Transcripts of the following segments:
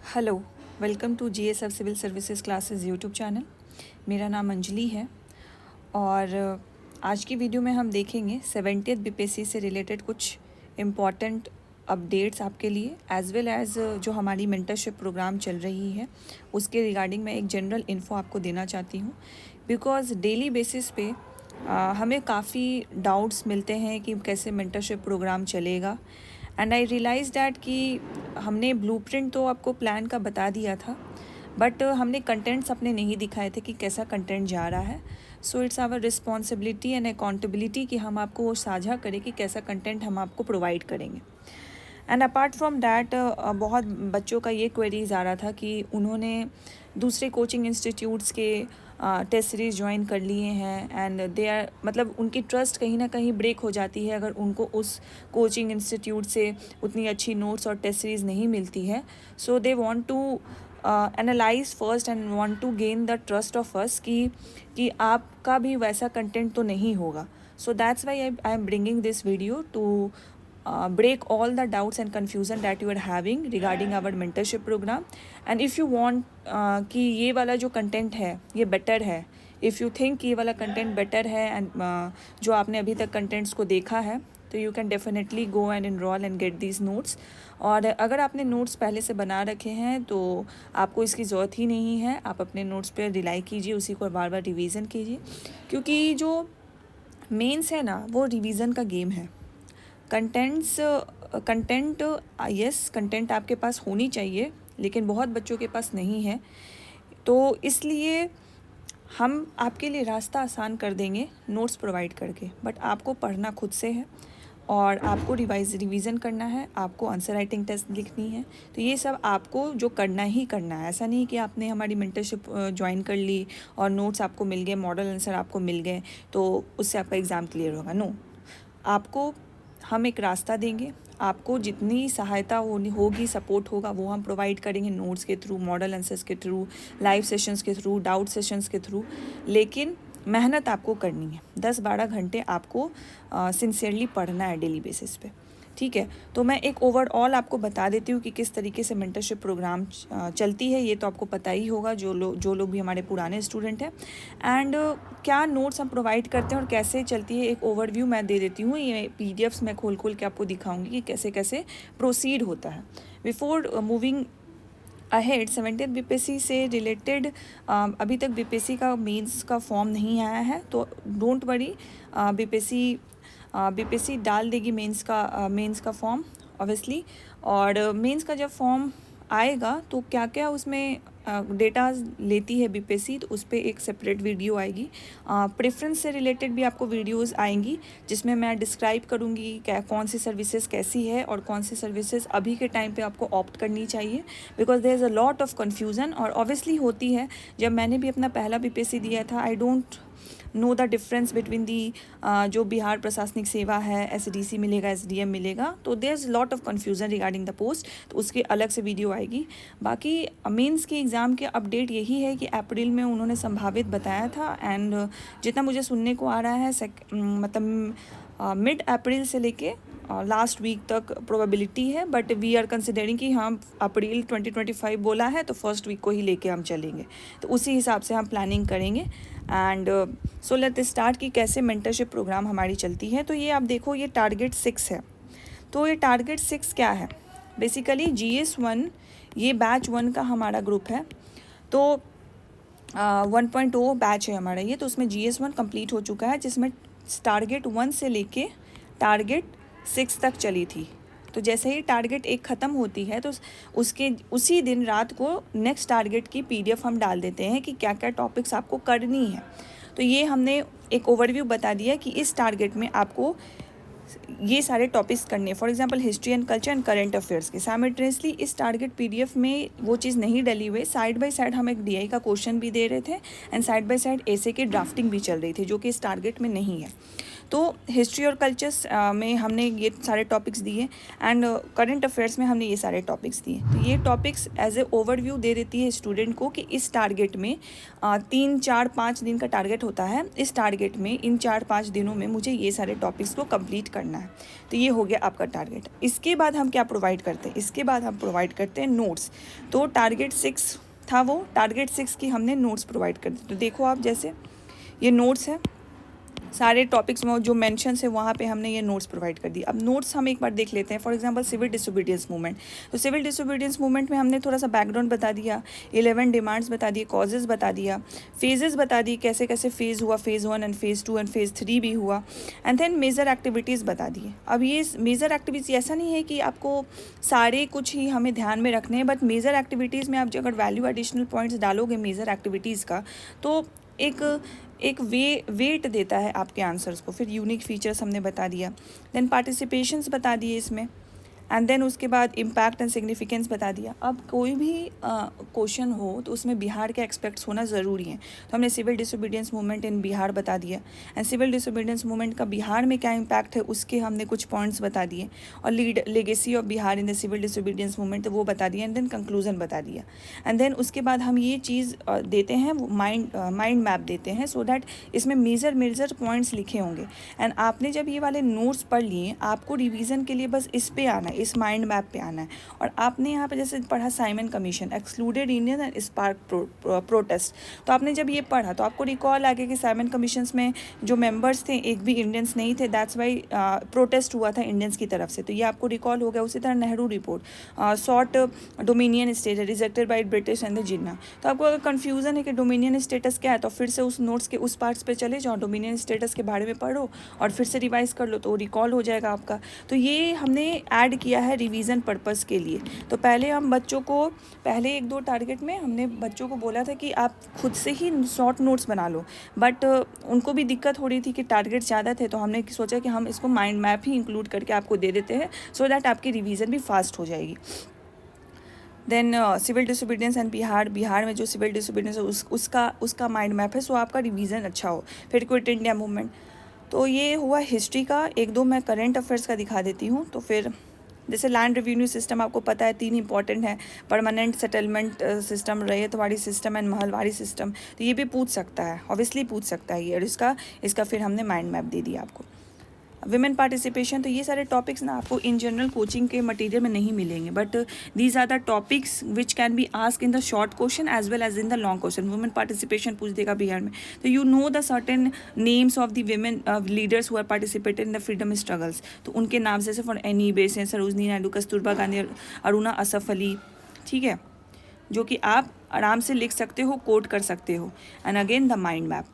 Hello, welcome to GSF civil services classes YouTube channel. मेरा नाम अंजलि है और आज की वीडियो में हम देखेंगे 70th बीपीएससी से रिलेटेड कुछ इम्पॉर्टेंट अपडेट्स आपके लिए, एज वेल एज जो हमारी मेंटरशिप प्रोग्राम चल रही है उसके रिगार्डिंग मैं एक जनरल इन्फो आपको देना चाहती हूँ। बिकॉज़ डेली बेसिस पे हमें काफ़ी डाउट्स मिलते हैं कि कैसे मेंटरशिप प्रोग्राम चलेगा। एंड आई रियलाइज़ डैट कि हमने ब्लूप्रिंट तो आपको प्लान का बता दिया था, बट हमने कंटेंट्स अपने नहीं दिखाए थे कि कैसा कंटेंट जा रहा है। So it's our responsibility and accountability कि हम आपको वो साझा करें कि कैसा कंटेंट हम आपको प्रोवाइड करेंगे। एंड अपार्ट फ्रॉम डैट बहुत बच्चों का ये क्वेरीज आ रहा था कि उन्होंने दूसरे कोचिंग इंस्टीट्यूट्स के टेस्ट सीरीज़ ज्वाइन कर लिए हैं एंड दे आर मतलब उनकी ट्रस्ट कहीं ना कहीं ब्रेक हो जाती है अगर उनको उस कोचिंग इंस्टीट्यूट से उतनी अच्छी नोट्स और टेस्ट सीरीज़ नहीं मिलती है। So they want to analyse first and want to gain the trust of us कि आपका भी वैसा कंटेंट तो नहीं होगा। So that's why I am bringing this video to break all the doubts and confusion that you are having regarding our mentorship program. And if you want कि ये वाला जो content है ये better है, if you think ये वाला content better है and जो आपने अभी तक contents को देखा है तो you can definitely go and enroll and get these notes. और अगर आपने नोट्स पहले से बना रखे हैं तो आपको इसकी ज़रूरत ही नहीं है, आप अपने नोट्स पे रिलाई कीजिए, उसी को बार बार रिवीजन कीजिए, क्योंकि जो मेंस है ना वो रिवीजन का गेम है। कंटेंट यस कंटेंट आपके पास होनी चाहिए, लेकिन बहुत बच्चों के पास नहीं है, तो इसलिए हम आपके लिए रास्ता आसान कर देंगे नोट्स प्रोवाइड करके। बट आपको पढ़ना खुद से है और आपको रिवीजन करना है, आपको आंसर राइटिंग टेस्ट लिखनी है। तो ये सब आपको जो करना ही करना है। ऐसा नहीं कि आपने हमारी मेंटरशिप ज्वाइन कर ली और नोट्स आपको मिल गए, मॉडल आंसर आपको मिल गए तो उससे आपका एग्ज़ाम क्लियर होगा। नो, आपको हम एक रास्ता देंगे, आपको जितनी सहायता होगी, सपोर्ट होगा, वो हम प्रोवाइड करेंगे नोट्स के थ्रू, मॉडल आंसर्स के थ्रू, लाइव सेशंस के थ्रू, डाउट सेशंस के थ्रू। लेकिन मेहनत आपको करनी है, 10-12 घंटे आपको सिंसियरली पढ़ना है डेली बेसिस पे, ठीक है। तो मैं एक ओवरऑल आपको बता देती हूँ कि किस तरीके से मेंटरशिप प्रोग्राम चलती है। ये तो आपको पता ही होगा जो लोग भी हमारे पुराने स्टूडेंट हैं। एंड क्या नोट्स हम प्रोवाइड करते हैं और कैसे चलती है, एक ओवरव्यू मैं दे देती हूँ। ये पीडीएफ्स मैं खोल के आपको दिखाऊंगी कि कैसे कैसे प्रोसीड होता है। Before moving ahead 70th BPSC से रिलेटेड अभी तक बीपीएससी का मेंस का फॉर्म नहीं आया है, तो डोंट वरी, बीपीएससी डाल देगी मेंस का फॉर्म ऑब्वियसली। और मेंस का जब फॉर्म आएगा तो क्या क्या उसमें डेटा लेती है बीपीएससी, तो उस पर एक सेपरेट वीडियो आएगी। प्रेफरेंस से रिलेटेड भी आपको वीडियोस आएंगी जिसमें मैं डिस्क्राइब करूँगी कौन सी सर्विसेज कैसी है और कौन सी सर्विसेज अभी के टाइम पे आपको ऑप्ट करनी चाहिए। Because there is a lot of confusion और ऑब्वियसली होती है। जब मैंने भी अपना पहला बीपीएससी दिया था, I don't know the difference between the जो बिहार प्रशासनिक सेवा है, एसडीसी मिलेगा, एसडीएम मिलेगा, तो there is lot of confusion regarding the post, तो उसकी अलग से वीडियो आएगी। बाकी मेंस के एग्ज़ाम के अपडेट यही है कि अप्रैल में उन्होंने संभावित बताया था। एंड जितना मुझे सुनने को आ रहा है मतलब मिड अप्रैल से लेके लास्ट वीक तक प्रोबेबिलिटी है, बट वी आर कंसिडरिंग कि हम अप्रैल 2025 बोला है तो फर्स्ट वीक को ही लेके हम चलेंगे, तो उसी हिसाब से हम प्लानिंग करेंगे। एंड सो लेट स्टार्ट कि कैसे मेंटरशिप प्रोग्राम हमारी चलती है। तो ये आप देखो, ये टारगेट 6 है। तो ये टारगेट 6 क्या है? बेसिकली GS1 ये बैच 1 का हमारा ग्रुप है, तो 1.0 बैच है हमारा ये। तो उसमें GS1 कंप्लीट हो चुका है, जिसमें टारगेट 1 से लेके टारगेट 6 तक चली थी। तो जैसे ही टारगेट 1 ख़त्म होती है तो उसके उसी दिन रात को नेक्स्ट टारगेट की PDF हम डाल देते हैं कि क्या क्या टॉपिक्स आपको करनी है। तो ये हमने एक ओवरव्यू बता दिया कि इस टारगेट में आपको ये सारे टॉपिक्स करने, for example history and culture and current affairs के। साइमल्टेनियसली इस टारगेट PDF में वो चीज़ नहीं डली हुई, साइड बाय साइड हम एक DI का क्वेश्चन भी दे रहे थे एंड साइड बाय साइड ऐसे की ड्राफ्टिंग भी चल रही थी, जो कि इस टारगेट में नहीं है। तो हिस्ट्री और कल्चर्स में हमने ये सारे टॉपिक्स दिए एंड करंट अफेयर्स में हमने ये सारे टॉपिक्स दिए। तो ये टॉपिक्स एज ए ओवरव्यू दे देती है स्टूडेंट को कि इस टारगेट में 3-4-5 दिन का टारगेट होता है। इस टारगेट में इन 4-5 दिनों में मुझे ये सारे टॉपिक्स को कंप्लीट करना है। तो ये हो गया आपका टारगेट। इसके बाद हम क्या प्रोवाइड करते हैं, इसके बाद हम प्रोवाइड करते हैं नोट्स। तो टारगेट 6 था, वो टारगेट 6 की हमने नोट्स प्रोवाइड कर दी। तो देखो आप, जैसे ये नोट्स है, सारे टॉपिक्स में जो मेंशन है वहाँ पे हमने ये नोट्स प्रोवाइड कर दी। अब नोट्स हम एक बार देख लेते हैं। For example civil disobedience movement, तो सिविल डिसोबीडियंस मूवमेंट में हमने थोड़ा सा बैकग्राउंड बता दिया, 11 डिमांड्स बता दिए, कॉजेज़ बता दिया, फेजेस बता दी, कैसे कैसे फेज़ हुआ, phase 1 and phase 2 and phase 3 भी हुआ, एंड देन मेजर एक्टिविटीज़ बता दिए। अब ये मेजर एक्टिविटीज़ ऐसा नहीं है कि आपको सारे कुछ ही हमें ध्यान में रखने हैं, बट मेजर एक्टिविटीज़ में आप अगर वैल्यू एडिशनल पॉइंट्स डालोगे मेजर एक्टिविटीज़ का, तो एक वेट देता है आपके आंसर्स को। फिर यूनिक फीचर्स हमने बता दिया, देन पार्टिसिपेशंस बता दिए इसमें, एंड देन उसके बाद इम्पैक्ट एंड सिग्निफिकेंस बता दिया। अब कोई भी क्वेश्चन हो तो उसमें बिहार के एक्सपेक्ट्स होना ज़रूरी है। तो हमने civil disobedience movement in Bihar बता दिया, एंड सिविल डिसोबीडियंस मूवमेंट का बिहार में क्या इम्पैक्ट है उसके हमने कुछ पॉइंट्स बता दिए, और legacy of Bihar in the civil disobedience movement वो बता दिया, एंड देन कंक्लूजन बता दिया। एंड देन उसके बाद हम ये चीज़ देते हैं, वो माइंड मैप देते हैं, सो दैट इसमें मेजर पॉइंट्स लिखे होंगे। एंड आपने जब ये वाले नोट्स पढ़ लिए, आपको रिवीजन के लिए बस इस पे आना है, इस माइंड मैप पे आना है। और आपने यहाँ पे जैसे पढ़ा Simon commission, excluded Indian and spark protest, तो आपने जब ये पढ़ा तो आपको रिकॉल आ गया कि साइमन कमीशंस में जो मेंबर्स थे एक भी इंडियंस नहीं थे, दैट्स वाई प्रोटेस्ट हुआ था इंडियंस की तरफ से, तो ये आपको रिकॉल हो गया। उसी तरह Nehru report, sought dominion status rejected by British and the Jinnah. तो आपको अगर कन्फ्यूजन है कि डोमिनियन स्टेटस क्या है, तो फिर से उस नोट्स के उस पार्ट्स पे चले जाओ, डोमिनियन स्टेटस के बारे में पढ़ो और फिर से रिवाइज कर लो, तो रिकॉल हो जाएगा आपका। तो ये हमने ऐड किया है रिवीजन पर्पस के लिए। तो पहले हम बच्चों को, पहले 1-2 टारगेट में हमने बच्चों को बोला था कि आप खुद से ही शॉर्ट नोट्स बना लो, बट उनको भी दिक्कत हो रही थी कि टारगेट ज़्यादा थे, तो हमने सोचा कि हम इसको माइंड मैप ही इंक्लूड करके आपको दे देते हैं, सो दैट आपकी रिवीजन भी फास्ट हो जाएगी। Then civil disobedience and Bihar में जो सिविल डिसोबीडियंस है उसका माइंड मैप है, सो आपका रिवीजन अच्छा हो। फिर क्विट इंडिया मूवमेंट, तो ये हुआ हिस्ट्री का। 1-2 मैं करंट अफेयर्स का दिखा देती हूँ। तो फिर जैसे लैंड रेवेन्यू सिस्टम आपको पता है 3 इंपॉर्टेंट है, permanent settlement system, ryotwari system and Mahalwari system. तो ये भी पूछ सकता है, ऑब्वियसली पूछ सकता है ये, और इसका फिर हमने माइंड मैप दे दिया आपको। विमेन पार्टिसिपेशन, तो ये सारे टॉपिक्स ना आपको इन जनरल कोचिंग के मटेरियल में नहीं मिलेंगे, but these are the topics which can be ask in the short question as well as in the long question. Women participation पूछ देगा बिहार में, तो you know the certain names of the women leaders who are participated in the freedom struggles. तो उनके नाम जैसे for any बेसेन, सरोजनी नायडू, कस्तूरबा गांधी, अरुणा असफ अली, ठीक है, जो कि आप आराम से लिख सकते हो, कोट कर सकते हो। And again the mind map.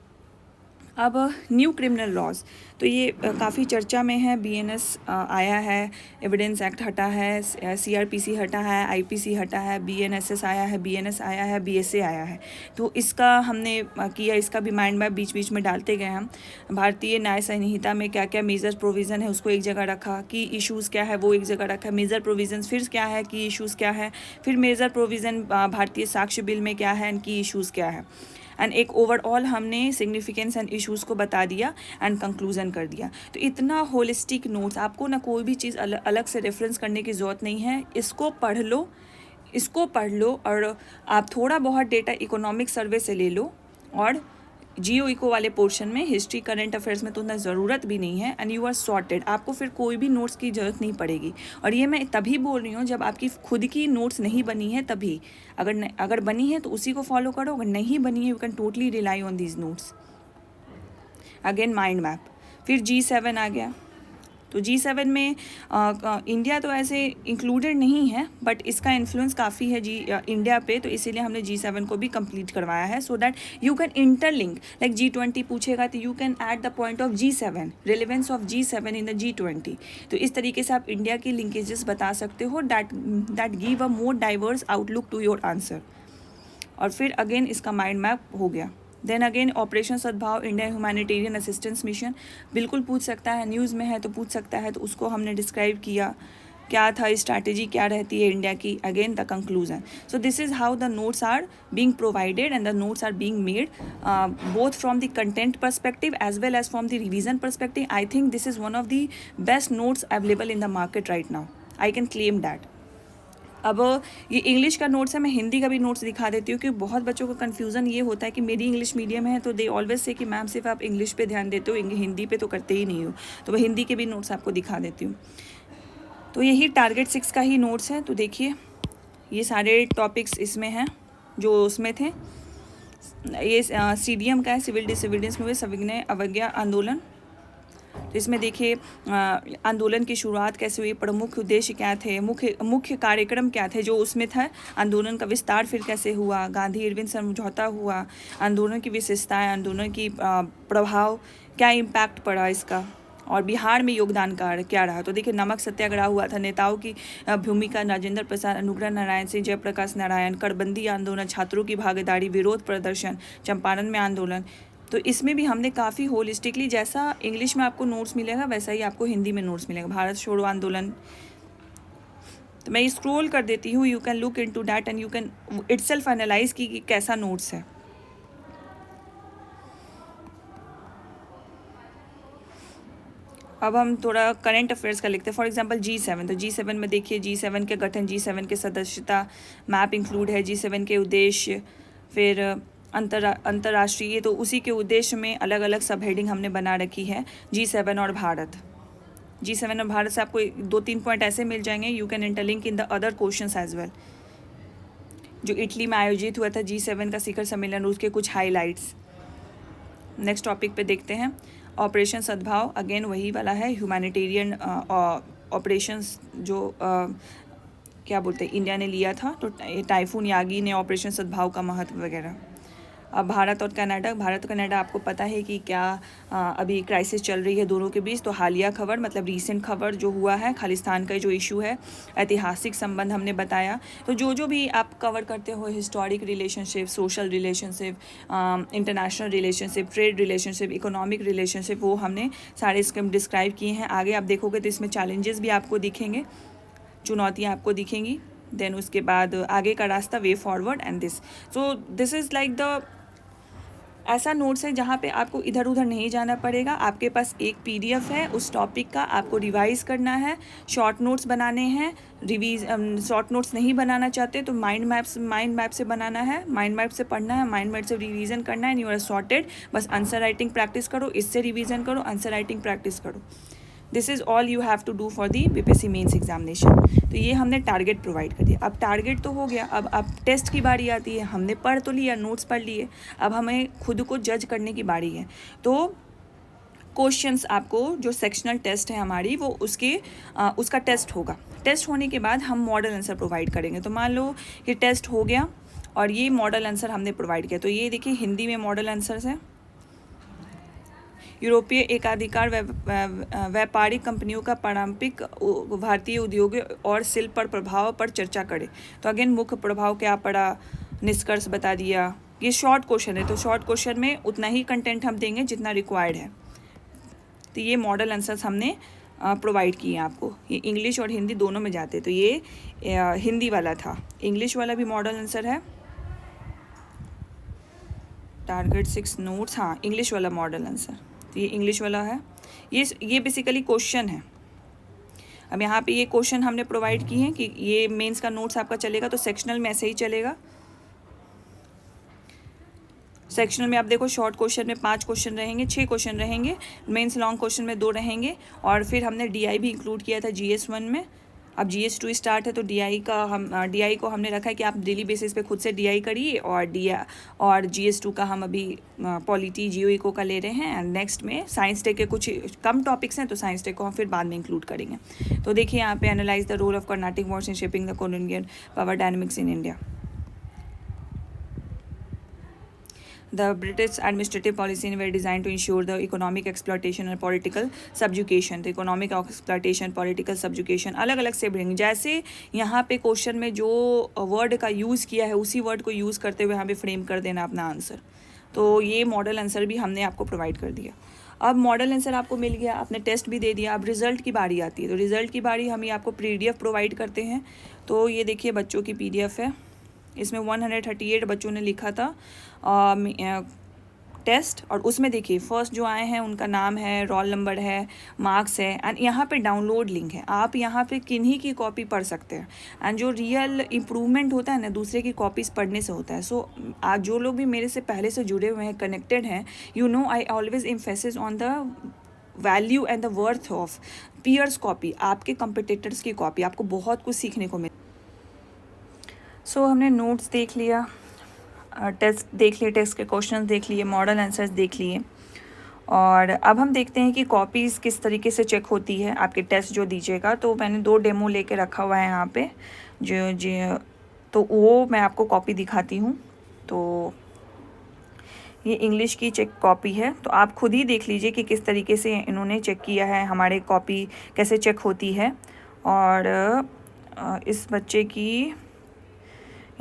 अब न्यू क्रिमिनल लॉज, तो ये काफ़ी चर्चा में है। BNS आया है, एविडेंस एक्ट हटा है, CRPC हटा है, IPC हटा है, BNSS आया है, BNS आया है, BSA आया है। तो इसका हमने किया, इसका भी माइंड मैप बीच बीच में डालते गए हम। भारतीय न्याय संहिता में क्या क्या मेजर प्रोविज़न है उसको एक जगह रखा, की इश्यूज़ क्या है वो एक जगह रखा, मेजर प्रोविज़न्स फिर क्या है, की इश्यूज़ क्या है, फिर मेजर प्रोविज़न भारतीय साक्ष्य बिल में क्या है एंड की इश्यूज़ क्या है। एंड एक ओवरऑल हमने सिग्निफिकेंस एंड इश्यूज़ को बता दिया एंड कंक्लूजन कर दिया। तो इतना होलिस्टिक नोट्स, आपको ना कोई भी चीज़ अलग से रेफरेंस करने की ज़रूरत नहीं है। इसको पढ़ लो और आप थोड़ा बहुत डेटा इकोनॉमिक सर्वे से ले लो, और जियो इको वाले पोर्शन में हिस्ट्री करंट अफेयर्स में तो उतना ज़रूरत भी नहीं है, एंड यू आर सॉर्टेड। आपको फिर कोई भी नोट्स की ज़रूरत नहीं पड़ेगी। और ये मैं तभी बोल रही हूँ जब आपकी खुद की नोट्स नहीं बनी है, तभी। अगर बनी है तो उसी को फॉलो करो, अगर नहीं बनी है you can totally rely on these notes. Again mind map. फिर G7 आ गया, तो G7 में इंडिया तो ऐसे इंक्लूडेड नहीं है, बट इसका इन्फ्लुएंस काफ़ी है इंडिया पे, तो इसीलिए हमने G7 को भी कंप्लीट करवाया है, so that you can interlink. Like G20 पूछेगा तो you can add the point of G7, relevance of G7 in the G20। तो इस तरीके से आप इंडिया की लिंकेजेस बता सकते हो, that give a more diverse outlook to your answer. और फिर अगेन इसका माइंड मैप हो गया। Then again operation Sadbhav, India humanitarian assistance mission, बिल्कुल पूछ सकता है, न्यूज़ में है तो पूछ सकता है, तो उसको हमने डिस्क्राइब किया, क्या था स्ट्रैटेजी, क्या रहती है इंडिया की। Again the conclusion. So this is how the notes are being provided and the notes are being made both from the content perspective as well as from the revision perspective. I think this is one of the best notes available in the market right now, I can claim that. अब ये English का notes है, मैं हिंदी का भी notes दिखा देती हूँ, क्योंकि बहुत बच्चों का कन्फ्यूज़न ये होता है कि मेरी इंग्लिश मीडियम है तो दे ऑलवेज से कि मैम सिर्फ आप इंग्लिश पे ध्यान देते हो, हिंदी पे तो करते ही नहीं हो। तो मैं हिंदी के भी नोट्स आपको दिखा देती हूँ। तो यही टारगेट 6 का ही नोट्स है। तो देखिए ये सारे टॉपिक्स इसमें हैं जो उसमें थे। ये CDM का है, सिविल डिसोबीडियंस में सविनय अवज्ञा आंदोलन। तो इसमें देखिए आंदोलन की शुरुआत कैसे हुई, प्रमुख उद्देश्य क्या थे, मुख्य कार्यक्रम क्या थे जो उसमें था, आंदोलन का विस्तार फिर कैसे हुआ, गांधी इरविन समझौता हुआ, आंदोलन की विशेषताएं, आंदोलन की प्रभाव, क्या इम्पैक्ट पड़ा इसका, और बिहार में योगदान क्या रहा। तो देखिए नमक सत्याग्रह हुआ था, नेताओं की भूमिका, राजेंद्र प्रसाद, अनुग्रह नारायण सिंह, जयप्रकाश नारायण, करबंदी आंदोलन, छात्रों की भागीदारी, विरोध प्रदर्शन, चंपारण में आंदोलन। तो इसमें भी हमने काफ़ी होलिस्टिकली, जैसा इंग्लिश में आपको नोट्स मिलेगा वैसा ही आपको हिंदी में नोट्स मिलेगा। भारत छोड़ो आंदोलन, तो मैं स्क्रॉल कर देती हूँ, you can look into that and you can itself analyse कि कैसा नोट्स है। अब हम थोड़ा करंट अफेयर्स का लिखते हैं। फॉर एग्जांपल G7, तो G7 में देखिए G7 के गठन, G7 के सदस्यता मैप इंक्लूड है, G7 के उद्देश्य, फिर अंतर्राष्ट्रीय, तो उसी के उद्देश्य में अलग अलग सब हेडिंग हमने बना रखी है। G7 और भारत, G7 और भारत से आपको 2-3 पॉइंट ऐसे मिल जाएंगे, you can interlink in the other questions as well. जो इटली में आयोजित हुआ था G7 का शिखर सम्मेलन, उसके कुछ हाईलाइट्स। नेक्स्ट टॉपिक पे देखते हैं, ऑपरेशन सद्भाव, अगेन वही वाला है, ह्यूमैनिटेरियन ऑपरेशंस जो क्या बोलते हैं इंडिया ने लिया था, तो टाइफून यागी ने ऑपरेशन सद्भाव का महत्व वगैरह। अब भारत और कनाडा, भारत और कनाडा आपको पता है कि क्या अभी क्राइसिस चल रही है दोनों के बीच। तो हालिया खबर मतलब रीसेंट खबर जो हुआ है, खालिस्तान का जो इशू है, ऐतिहासिक संबंध हमने बताया। तो जो भी आप कवर करते हो, historic relationship, social relationship, international relationship, trade relationship, economic relationship, वो हमने सारे इसके डिस्क्राइब किए हैं। आगे आप देखोगे तो इसमें चैलेंजेस भी आपको दिखेंगे, चुनौतियाँ आपको दिखेंगी, देन उसके बाद आगे का रास्ता, way forward and this. So this is like the ऐसा नोट्स है जहाँ पे आपको इधर उधर नहीं जाना पड़ेगा। आपके पास एक PDF है उस टॉपिक का, आपको रिवाइज करना है, शॉर्ट नोट्स बनाने हैं। शॉर्ट नोट्स नहीं बनाना चाहते तो माइंड मैप से बनाना है, माइंड मैप से पढ़ना है, माइंड मैप से रिवीजन करना है, एंड यू आर सॉर्टेड। बस आंसर राइटिंग प्रैक्टिस करो, इससे रिवीजन करो, आंसर राइटिंग प्रैक्टिस करो। This is all you have to do for the BPSC mains examination. तो ये हमने टारगेट प्रोवाइड कर दिया। अब टारगेट तो हो गया, अब टेस्ट की बारी आती है। हमने पढ़ तो लिया, नोट्स पढ़ लिए, अब हमें खुद को जज करने की बारी है। तो क्वेश्चंस आपको जो सेक्शनल टेस्ट है हमारी, वो उसका टेस्ट होगा। टेस्ट होने के बाद हम मॉडल आंसर प्रोवाइड करेंगे। तो मान लो कि टेस्ट हो गया और ये मॉडल आंसर हमने प्रोवाइड किया। तो ये देखिए हिंदी में मॉडल आंसर्स है। यूरोपीय एकाधिकार व्यापारिक कंपनियों का पारंपरिक भारतीय उद्योगों और शिल्प पर प्रभाव पर चर्चा करें। तो अगेन मुख्य प्रभाव क्या पड़ा, निष्कर्ष बता दिया। ये शॉर्ट क्वेश्चन है, तो शॉर्ट क्वेश्चन में उतना ही कंटेंट हम देंगे जितना रिक्वायर्ड है। तो ये मॉडल आंसर्स हमने प्रोवाइड किए आपको। ये इंग्लिश और हिंदी दोनों में जाते, तो ये हिंदी वाला था। इंग्लिश वाला भी मॉडल आंसर है, टारगेट 6 नोट्स, हाँ इंग्लिश वाला मॉडल आंसर। तो ये इंग्लिश वाला है, ये बेसिकली क्वेश्चन है। अब यहाँ पे ये क्वेश्चन हमने प्रोवाइड किए हैं कि ये मेंस का नोट्स आपका चलेगा, तो सेक्शनल में ऐसे ही चलेगा। सेक्शनल में आप देखो शॉर्ट क्वेश्चन में 5 क्वेश्चन रहेंगे, 6 क्वेश्चन रहेंगे, मेंस लॉन्ग क्वेश्चन में 2 रहेंगे, और फिर हमने DI भी इंक्लूड किया था GS1 में। अब GS2 स्टार्ट है, तो DI को हमने रखा है कि आप डेली बेसिस पे खुद से DI करिए, और GS2 का हम अभी पॉलिटी जियो इको का ले रहे हैं। एंड नेक्स्ट में साइंस टेक के कुछ कम टॉपिक्स हैं, तो साइंस टेक को हम फिर बाद में इंक्लूड करेंगे। तो देखिए यहाँ पे analyze the role of Carnatic wars in shaping the colonial power dynamics in India. The British administrative policies were designed to ensure the economic exploitation and political subjugation. तो economic exploitation, political subjugation अलग अलग से bring, जैसे यहाँ पे question में जो word का यूज़ किया है उसी वर्ड को यूज़ करते हुए यहाँ पे फ्रेम कर देना अपना आंसर। तो ये मॉडल आंसर भी हमने आपको प्रोवाइड कर दिया। अब मॉडल आंसर आपको मिल गया, आपने टेस्ट भी दे दिया। अब रिजल्ट की बारी आती है, तो रिजल्ट की बारी हम आपको PDF प्रोवाइड करते हैं। तो ये देखिए बच्चों की PDF है, इसमें 138 बच्चों ने लिखा था। टेस्ट, और उसमें देखिए फर्स्ट जो आए हैं उनका नाम है, रोल नंबर है, मार्क्स है, एंड यहाँ पे डाउनलोड लिंक है। आप यहाँ पे किन्हीं की कॉपी पढ़ सकते हैं, एंड जो रियल इम्प्रूवमेंट होता है ना दूसरे की कॉपीज़ पढ़ने से होता है। सो आज जो लोग भी मेरे से पहले से जुड़े हुए हैं, कनेक्टेड हैं, you know I always emphasis on the value and the worth of peers copy, आपके कंपिटिटर्स की कॉपी। आपको बहुत कुछ सीखने को मिले। सो हमने नोट्स देख लिया, टेस्ट देख लिए, टेस्ट के क्वेश्चन देख लिए, मॉडल आंसर्स देख लिए, और अब हम देखते हैं कि कॉपीज़ किस तरीके से चेक होती है आपके टेस्ट जो दीजिएगा। तो मैंने 2 डेमो लेके रखा हुआ है यहाँ पे, जो तो वो मैं आपको कॉपी दिखाती हूँ। तो ये इंग्लिश की चेक कॉपी है, तो आप खुद ही देख लीजिए कि किस तरीके से इन्होंने चेक किया है, हमारे कॉपी कैसे चेक होती है। और इस बच्चे की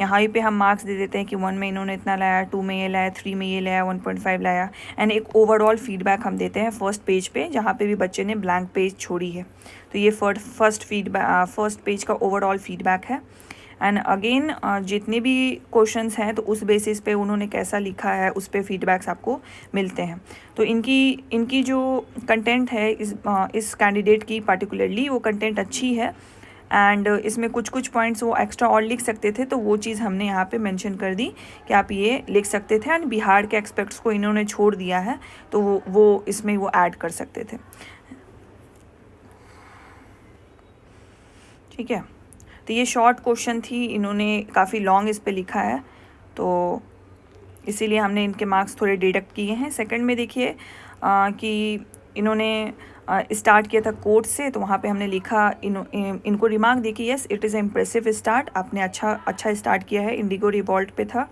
यहाँ पे हम मार्क्स दे देते हैं कि 1 में इन्होंने इतना लाया, 2 में ये लाया, 3 में ये लाया, 1.5 लाया, एंड एक ओवरऑल फीडबैक हम देते हैं फर्स्ट पेज पे, जहाँ पे भी बच्चे ने ब्लैंक पेज छोड़ी है। तो ये फर्स्ट पेज का ओवरऑल फीडबैक है। एंड अगेन जितने भी क्वेश्चंस हैं तो उस बेसिस पे उन्होंने कैसा लिखा है उस पे फीडबैक्स आपको मिलते हैं। तो इनकी जो कंटेंट है इस कैंडिडेट की पार्टिकुलरली, वो कंटेंट अच्छी है, एंड इसमें कुछ पॉइंट्स वो एक्स्ट्रा और लिख सकते थे, तो वो चीज़ हमने यहाँ पे मेंशन कर दी कि आप ये लिख सकते थे, एंड बिहार के एक्सपेक्ट्स को इन्होंने छोड़ दिया है, तो वो इसमें वो ऐड कर सकते थे। ठीक है, तो ये शॉर्ट क्वेश्चन थी, इन्होंने काफ़ी लॉन्ग इस पे लिखा है, तो इसीलिए हमने इनके मार्क्स थोड़े डिडक्ट किए हैं। सेकंड में देखिए कि इन्होंने स्टार्ट किया था कोर्ट से, तो वहाँ पे हमने लिखा इनको रिमार्क दी कि yes it is impressive start, आपने अच्छा स्टार्ट किया है, इंडिगो रिवॉल्ट पे था।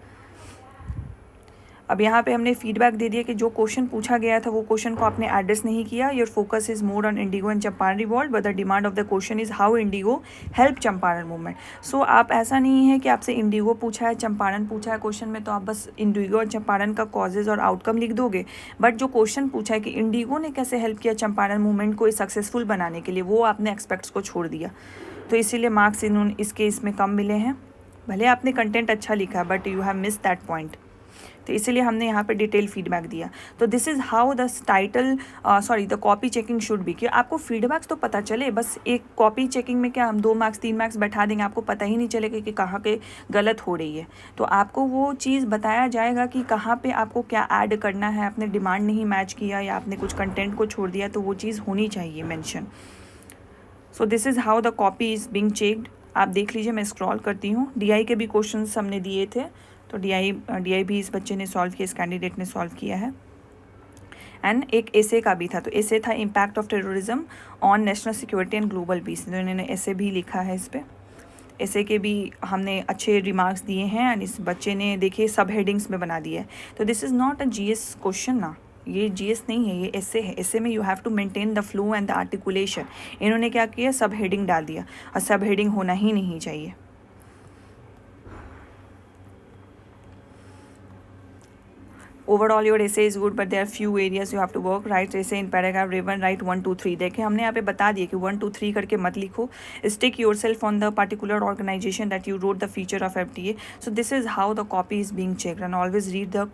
अब यहाँ पे हमने फीडबैक दे दिया कि जो क्वेश्चन पूछा गया था वो क्वेश्चन को आपने एड्रेस नहीं किया। Your focus is more on indigo and Champaran revolt, but the demand of the question is how indigo help Champaran movement. So आप ऐसा नहीं है कि आपसे इंडिगो पूछा है, चंपारण पूछा है क्वेश्चन में, तो आप बस इंडिगो और चंपारण का कॉजेज और आउटकम लिख दोगे, बट जो क्वेश्चन पूछा है कि इंडिगो ने कैसे हेल्प किया चंपारण मूवमेंट को सक्सेसफुल बनाने के लिए, वो आपने एक्सपेक्ट्स को छोड़ दिया। तो इसीलिए मार्क्स इसके इसमें कम मिले हैं। भले आपने कंटेंट अच्छा लिखा है, but you have miss that point, तो इसीलिए हमने यहाँ पे डिटेल फीडबैक दिया। तो this is how the the copy checking should B, कि आपको फीडबैक्स तो पता चले, बस एक कॉपी चेकिंग में क्या हम 2 मार्क्स 3 मार्क्स बैठा देंगे, आपको पता ही नहीं चलेगा कि कहाँ के गलत हो रही है। तो आपको वो चीज़ बताया जाएगा कि कहाँ पे आपको क्या ऐड करना है, आपने डिमांड नहीं मैच किया या आपने कुछ कंटेंट को छोड़ दिया, तो वो चीज़ होनी चाहिए mention. So this is how the copy is being checked. आप देख लीजिए, मैं स्क्रॉल करती हूँ। DI के भी क्वेश्चंस हमने दिए थे, तो DI भी इस बच्चे ने सॉल्व किया, इस कैंडिडेट ने सॉल्व किया है। एंड एक एसे का भी था, तो एसे था impact of terrorism on national security and global piece, तो इन्होंने एसे भी लिखा है इस पर। एसे के भी हमने अच्छे रिमार्क्स दिए हैं, एंड इस बच्चे ने देखिए सब हेडिंग्स में बना दिया है। तो this is not a GS question ना, ये GS नहीं है, ये एसे है। एसे में you have to maintain the flow and the articulation. इन्होंने क्या किया, सब हेडिंग डाल दिया, और सब हेडिंग होना ही नहीं चाहिए। Overall your essay is good, but there are few areas you have to work. Write essay in paragraph given, write 1 2 3। देखिए हमने यहाँ पे बता दिया कि 1 2 3 करके मत लिखो। Stick yourself on the particular organization that you wrote the feature of FTA. So this is how the copy is being checked, and always read the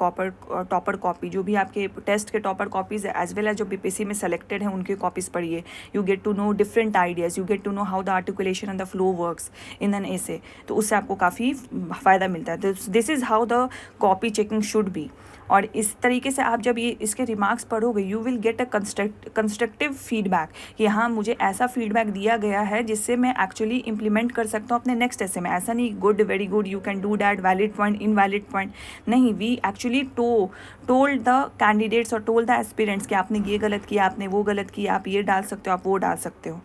topper copy। जो भी आपके टेस्ट के टॉपर कॉपीज है as well as जो BPSC में selected है उनके copies पढ़िए। You get to know different ideas, you get to know how the articulation and the flow works in an essay, तो उससे आपको काफ़ी फ़ायदा मिलता है। तो this is how the copy checking should be. और इस तरीके से आप जब ये इसके रिमार्क्स पढ़ोगे, you will get a constructive feedback कि हाँ मुझे ऐसा फीडबैक दिया गया है जिससे मैं एक्चुअली इंप्लीमेंट कर सकता हूँ अपने नेक्स्ट ऐसे में। ऐसा नहीं good, very good, you can do that, valid point, invalid point, नहीं। We actually told the candidates और टोल्ड द एस्पिरेंट्स कि आपने ये गलत किया, आपने वो गलत किया, आप ये डाल सकते हो, आप वो डाल सकते हो।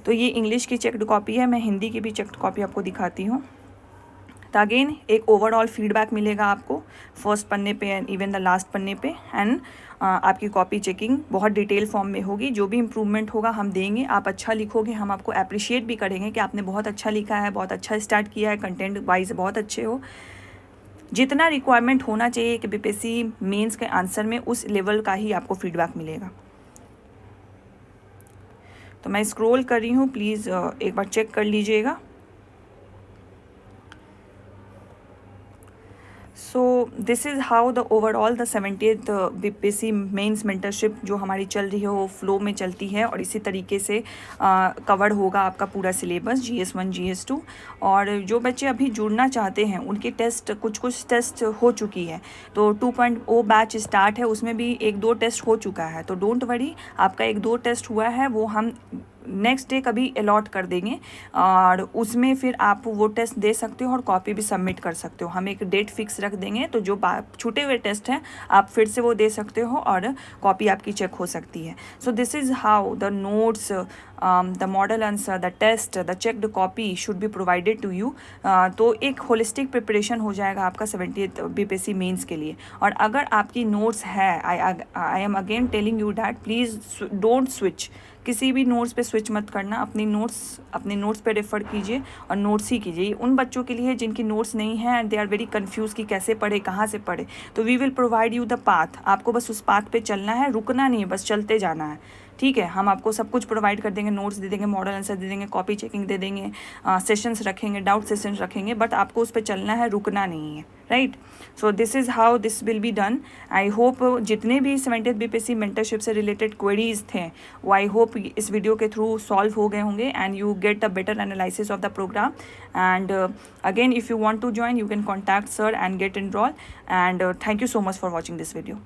तो ये इंग्लिश की चेक्ड कॉपी है। मैं हिंदी की भी चेक्ड कॉपी आपको दिखाती हूँ। तो अगेन एक ओवरऑल फीडबैक मिलेगा आपको फर्स्ट पन्ने पे एंड इवन द लास्ट पन्ने पे, एंड आपकी कॉपी चेकिंग बहुत डिटेल फॉर्म में होगी। जो भी इम्प्रूवमेंट होगा हम देंगे, आप अच्छा लिखोगे, हम आपको अप्रिशिएट भी करेंगे कि आपने बहुत अच्छा लिखा है, बहुत अच्छा स्टार्ट किया है, कंटेंट वाइज बहुत अच्छे हो। जितना रिक्वायरमेंट होना चाहिए कि BPSC मेंस के आंसर में, उस लेवल का ही आपको फीडबैक मिलेगा। तो मैं स्क्रॉल कर रही हूँ, प्लीज़ एक बार चेक कर लीजिएगा। So this is how the overall the 70th BPSC mains mentorship जो हमारी चल रही है वो फ्लो में चलती है, और इसी तरीके से कवर होगा आपका पूरा सिलेबस GS1 GS2। और जो बच्चे अभी जुड़ना चाहते हैं उनके टेस्ट कुछ टेस्ट हो चुकी है, तो 2.0 बैच स्टार्ट है, उसमें भी 1-2 टेस्ट हो चुका है, तो डोंट वरी, आपका 1-2 टेस्ट हुआ है वो हम नेक्स्ट डे कभी अलॉट कर देंगे, और उसमें फिर आप वो टेस्ट दे सकते हो और कॉपी भी सबमिट कर सकते हो। हम एक डेट फिक्स रख देंगे, तो जो छूटे हुए टेस्ट हैं आप फिर से वो दे सकते हो और कॉपी आपकी चेक हो सकती है। So this is how the notes, the model answer, the test, the checked copy should be provided to you. तो एक होलिस्टिक प्रिपरेशन हो जाएगा आपका 70th बीपीएससी मेंस के लिए। और अगर आपकी नोट्स है, I am again telling you that please don't switch, किसी भी नोट्स पे स्विच मत करना, अपने नोट्स पे रेफ़र कीजिए और नोट्स ही कीजिए। उन बच्चों के लिए जिनकी नोट्स नहीं है and they are very confuse कि कैसे पढ़े, कहाँ से पढ़े, तो we will provide you the path. आपको बस उस पाथ पे चलना है, रुकना नहीं है, बस चलते जाना है, ठीक है। हम आपको सब कुछ प्रोवाइड कर देंगे, नोट्स दे देंगे, मॉडल आंसर दे देंगे, कॉपी चेकिंग दे देंगे, सेशंस रखेंगे, डाउट सेशंस रखेंगे, बट आपको उस पर चलना है, रुकना नहीं है, right. So this is how this will be done. I hope जितने भी 70th बीपीएससी मेंटरशिप से रिलेटेड क्वेरीज थे वो आई होप इस वीडियो के थ्रू सॉल्व हो गए होंगे, and you get a better analysis of the program. And again if you want to join you can contact sir and get enrol, and thank you so much for watching this video.